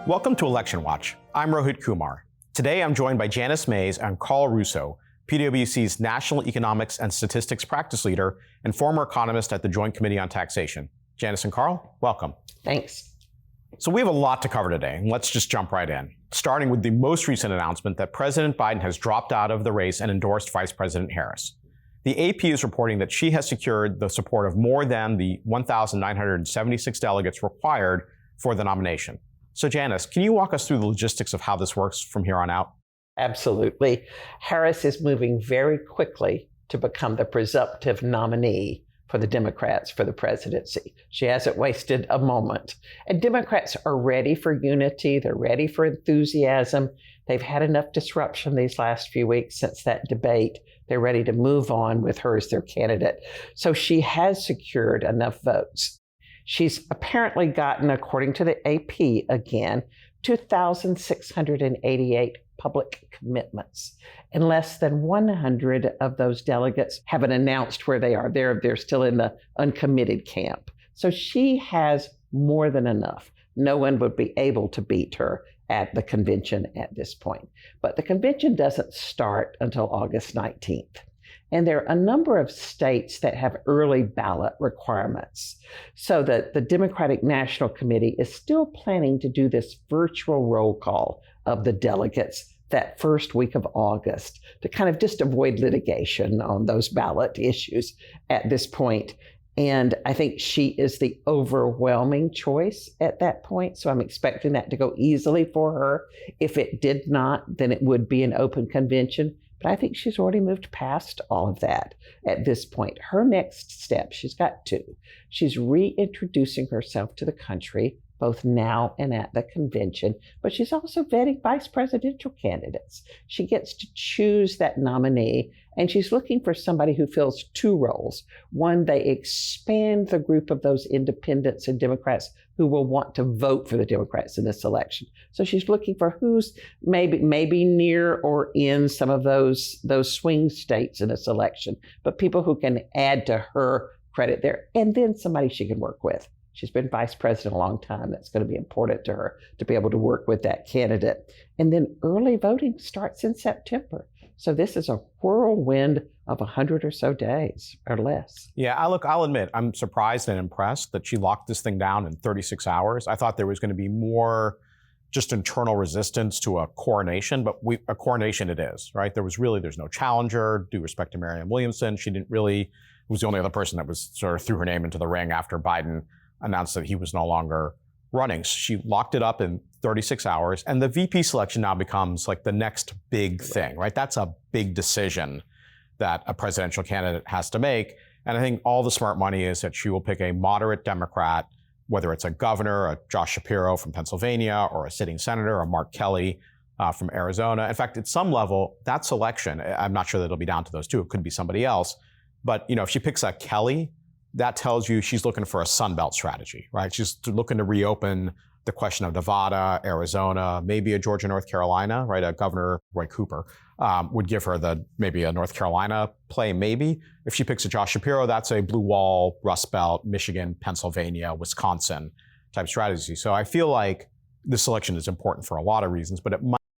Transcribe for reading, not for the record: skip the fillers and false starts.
Welcome to Election Watch. I'm Rohit Kumar. Today I'm joined by Janice and Karl Russo, PwC's National Economics and Statistics Practice Leader and former economist at the Joint Committee on Taxation. Janice and Karl, welcome. Thanks. So we have a lot to cover today, and let's just jump right in, starting with the most recent announcement that President Biden has dropped out of the race and endorsed Vice President Harris. The AP is reporting that she has secured the support of more than the 1,976 delegates required for the nomination. So Janice, can you walk us through the logistics of how this works from here on out? Absolutely. Harris is moving very quickly to become the presumptive nominee for the Democrats for the presidency. She hasn't wasted a moment. And Democrats are ready for unity. They're ready for enthusiasm. They've had enough disruption these last few weeks since that debate. They're ready to move on with her as their candidate. So she has secured enough votes. She's apparently gotten, according to the AP again, 2,688 public commitments. And less than 100 of those delegates haven't announced where they are. They're still in the uncommitted camp. So she has more than enough. No one would be able to beat her at the convention at this point. But the convention doesn't start until August 19th. And there are a number of states that have early ballot requirements. So that the Democratic National Committee is still planning to do this virtual roll call of the delegates that first week of August to kind of just avoid litigation on those ballot issues at this point. And I think she is the overwhelming choice at that point. So I'm expecting that to go easily for her. If it did not, then it would be an open convention. But I think she's already moved past all of that at this point. Her next step, she's got two. She's reintroducing herself to the country, both now and at the convention, but she's also vetting vice presidential candidates. She gets to choose that nominee, and she's looking for somebody who fills two roles. One, they expand the group of those independents and Democrats who will want to vote for the Democrats in this election. So she's looking for who's maybe near or in some of those swing states in this election, but people who can add to her credit there, and then somebody she can work with. She's been vice president a long time. That's going to be important to her to be able to work with that candidate. And then early voting starts in September. So this is a whirlwind of 100 or so days or less. Yeah, I'll admit, I'm surprised and impressed that she locked this thing down in 36 hours. I thought there was going to be more just internal resistance to a coronation, but a coronation it is, right? There's no challenger, due respect to Marianne Williamson. She was the only other person that was sort of threw her name into the ring after Biden announced that he was no longer running. She locked it up in 36 hours, and the VP selection now becomes like the next big thing, right? That's a big decision that a presidential candidate has to make. And I think all the smart money is that she will pick a moderate Democrat, whether it's a governor, a Josh Shapiro from Pennsylvania, or a sitting senator, a Mark Kelly from Arizona. In fact, at some level, that selection, I'm not sure that it'll be down to those two. It could be somebody else. But if she picks a Kelly, that tells you she's looking for a Sun Belt strategy, right? She's looking to reopen the question of Nevada, Arizona, maybe a Georgia, North Carolina, right? A Governor Roy Cooper would give her maybe a North Carolina play, maybe. If she picks a Josh Shapiro, that's a blue wall, Rust Belt, Michigan, Pennsylvania, Wisconsin type strategy. So I feel like this election is important for a lot of reasons, but it might